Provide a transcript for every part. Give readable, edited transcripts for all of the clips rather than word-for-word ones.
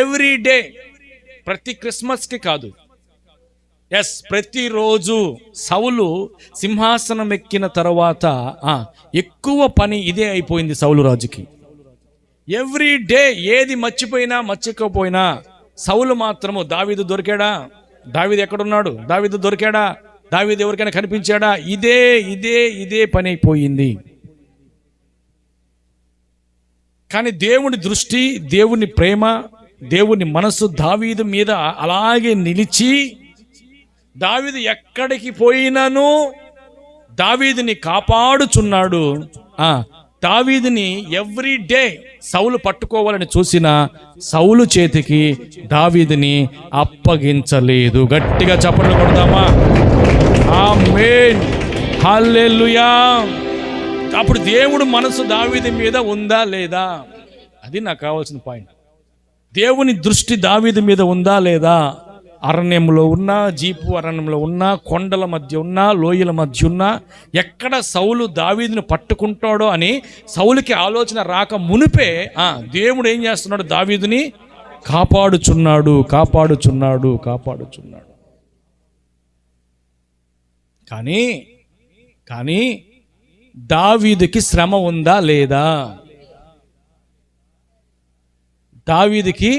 Every day, ప్రతి క్రిస్మస్కి కాదు, ప్రతిరోజు సౌలు సింహాసనం ఎక్కిన తర్వాత ఎక్కువ పని ఇదే అయిపోయింది సౌలు రాజుకి. ఎవ్రీ డే ఏది మర్చిపోయినా సౌలు మాత్రము దావీదు దొరికాడా, దావీదు ఎక్కడున్నాడు, దావీదు దొరికాడా, దావీదు ఎవరికైనా కనిపించాడా, ఇదే పని అయిపోయింది. కానీ దేవుని దృష్టి, దేవుని ప్రేమ, దేవుని మనసు దావీదు మీద అలాగే నిలిచి, దావీదు ఎక్కడికి పోయినాను దావీదుని కాపాడుచున్నాడు. దావీదుని ఎవ్రీ డే సౌలు పట్టుకోవాలని చూసిన సౌలు చేతికి దావీదుని అప్పగించలేదు. గట్టిగా చప్పట్లు కొడదామా? ఆమేన్, హల్లెలూయా. అప్పుడు దేవుడు మనసు దావీదు మీద ఉందా లేదా? అది నాకు కావాల్సిన పాయింట్. దేవుని దృష్టి దావీదు మీద ఉందా లేదా? అరణ్యంలో ఉన్నా, జీపు అరణ్యంలో ఉన్నా, కొండల మధ్య ఉన్నా, లోయల మధ్య ఉన్నా, ఎక్కడ సౌలు దావీదుని పట్టుకుంటాడో అని సౌలుకి ఆలోచన రాక మునిపే దేవుడు ఏం చేస్తున్నాడు? దావీదుని కాపాడుచున్నాడు. కానీ దావీదుకి శ్రమ ఉందా లేదా? దావీదుకి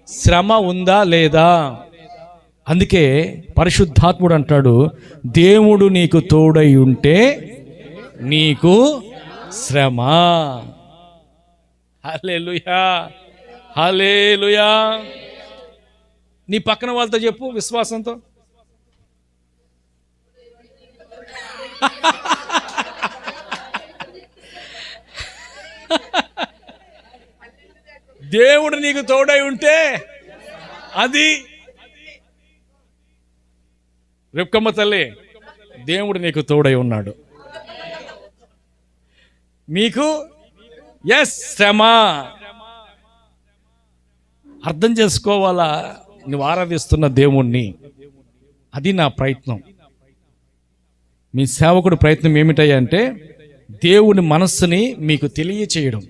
శ్రమ ఉందా లేదా? అందుకే పరిశుద్ధాత్ముడు అంటాడు, దేవుడు నీకు తోడై ఉంటే నీకు శ్రమ. హల్లెలూయా, హల్లెలూయా. నీ పక్కన వాళ్ళతో చెప్పు విశ్వాసంతో, దేవుడు నీకు తోడై ఉంటే అది. రెప్కమ్మ తల్లి, దేవుడు నీకు తోడై ఉన్నాడు. మీకు శ్రమ అర్థం చేసుకోవాలా? నువ్వు ఆరాధిస్తున్న దేవుణ్ణి. అది నా ప్రయత్నం. మీ సేవకుడు ప్రయత్నం ఏమిటంటే దేవుని మనస్సుని మీకు తెలియచేయడం.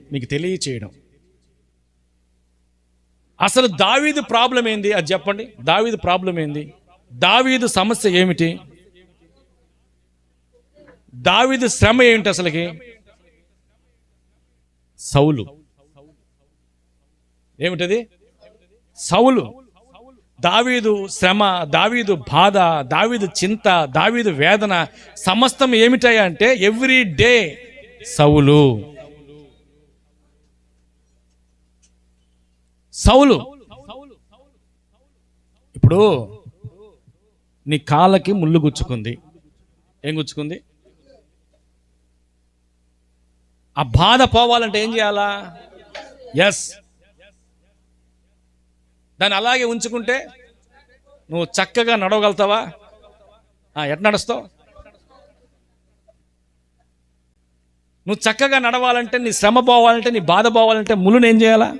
అసలు దావీదు ప్రాబ్లం ఏంది అది చెప్పండి. దావీదు ప్రాబ్లం ఏంది? దావీదు సమస్య ఏమిటి? దావీదు శ్రమ ఏమిటి? అసలుకి సౌలు. ఏమిటది? సౌలు. దావీదు శ్రమ, దావీదు బాధ, దావీదు చింత, దావీదు వేదన సమస్తం ఏమిటాయి అంటే ఎవ్రీ డే సౌలు. ఇప్పుడు నీ కాళ్ళకి ముళ్ళు గుచ్చుకుంది. ఏం గుచ్చుకుంది? ఆ బాధ పోవాలంటే ఏం చేయాలా? దాన్ని అలాగే ఉంచుకుంటే నువ్వు చక్కగా నడవగలుగుతావా? ఎట్లా నడుస్తావు? నువ్వు చక్కగా నడవాలంటే, నీ శ్రమ పోవాలంటే, నీ బాధ పోవాలంటే ముళ్ళును ఏం చేయాలా?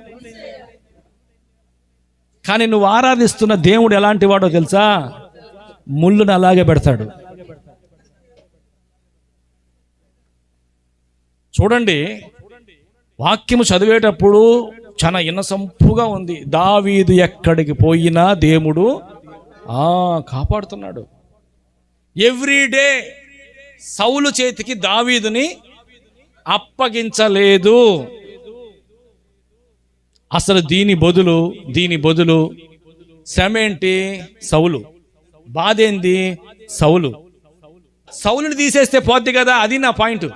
కానీ నువ్వు ఆరాధిస్తున్న దేవుడు ఎలాంటి వాడో తెలుసా? ముళ్ళును అలాగే పెడతాడు. చూడండి, వాక్యము చదివేటప్పుడు చాలా ఇన్నసంపుగా ఉంది. దావీదు ఎక్కడికి పోయినా దేవుడు కాపాడుతున్నాడు. ఎవ్రీ డే సౌలు చేతికి దావీదుని అప్పగించలేదు. అసలు దీని బదులు శ్రమ ఏంటి? సౌలు. బాధ ఏంది? సౌలుని తీసేస్తే పోద్ది కదా. అది నా పాయింట్.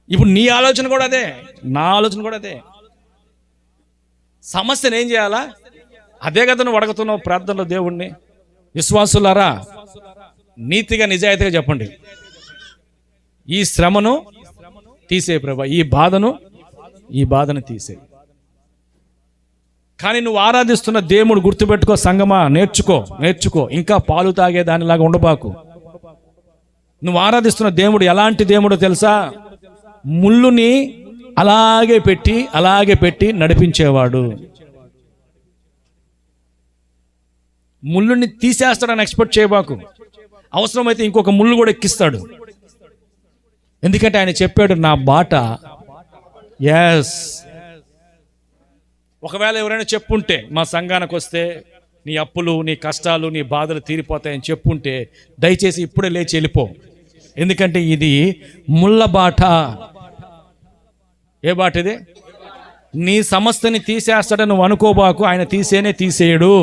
ఇప్పుడు నీ ఆలోచన కూడా అదే, నా ఆలోచన కూడా అదే. సమస్యను ఏం చేయాలా? అదే కదా నువ్వు అడుగుతున్నావు ప్రార్థనలో దేవుణ్ణి. విశ్వాసులారా, నీతిగా నిజాయితీగా చెప్పండి, ఈ శ్రమను తీసే ప్రభా, ఈ బాధను తీసే. కానీ నువ్వు ఆరాధిస్తున్న దేవుడు గుర్తుపెట్టుకో సంగమా, నేర్చుకో. ఇంకా పాలు తాగే దానిలాగా ఉండబాకు. నువ్వు ఆరాధిస్తున్న దేవుడు ఎలాంటి దేవుడో తెలుసా? ముళ్ళుని అలాగే పెట్టి నడిపించేవాడు. ముళ్ళుని తీసేస్తాడని ఎక్స్పెక్ట్ చేయబాకు. అవసరమైతే ఇంకొక ముళ్ళు కూడా ఎక్కిస్తాడు. ఎందుకంటే ఆయన చెప్పాడు, నా బాట ఒకవేళ ఎవరైనా చెప్పుంటే మా సంఘానికి వస్తే నీ అప్పులు, నీ కష్టాలు, నీ బాధలు తీరిపోతాయని చెప్పుంటే దయచేసి ఇప్పుడే లేచి వెళ్ళిపో. ఎందుకంటే ఇది ముళ్ళ బాట. ఏ బాట ఇది? నీ సమస్తని తీసేస్తాడని నువ్వు అనుకోబాకు. ఆయన తీసేయడు.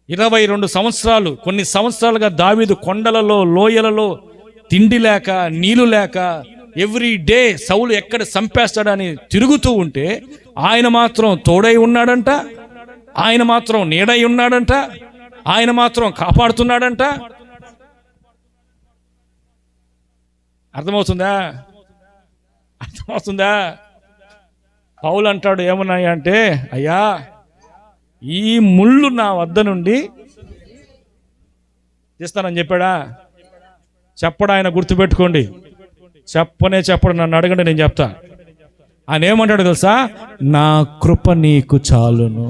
22 సంవత్సరాలు, కొన్ని సంవత్సరాలుగా దావీదు కొండలలో, లోయలలో తిండి లేక, నీళ్లు లేక, ఎవ్రీ డే సౌలు ఎక్కడ చంపేస్తాడని తిరుగుతూ ఉంటే ఆయన మాత్రం తోడై ఉన్నాడంట, ఆయన మాత్రం నీడై ఉన్నాడంట, ఆయన మాత్రం కాపాడుతున్నాడంట. అర్థమవుతుందా? పౌలు అంటాడు ఏమన్నాయి అంటే, అయ్యా ఈ ముళ్ళు నా వద్ద నుండి తీస్తానని చెప్పాడా? చెప్పడా? ఆయన గుర్తుపెట్టుకోండి. చెప్పడు. నన్ను అడగండి, నేను చెప్తా. ఆయన ఏమంటాడు తెలుసా? నా కృప నీకు చాలును.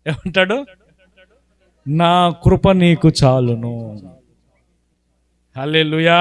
ఏమంటాడు? నా కృప నీకు చాలును. హల్లెలూయా.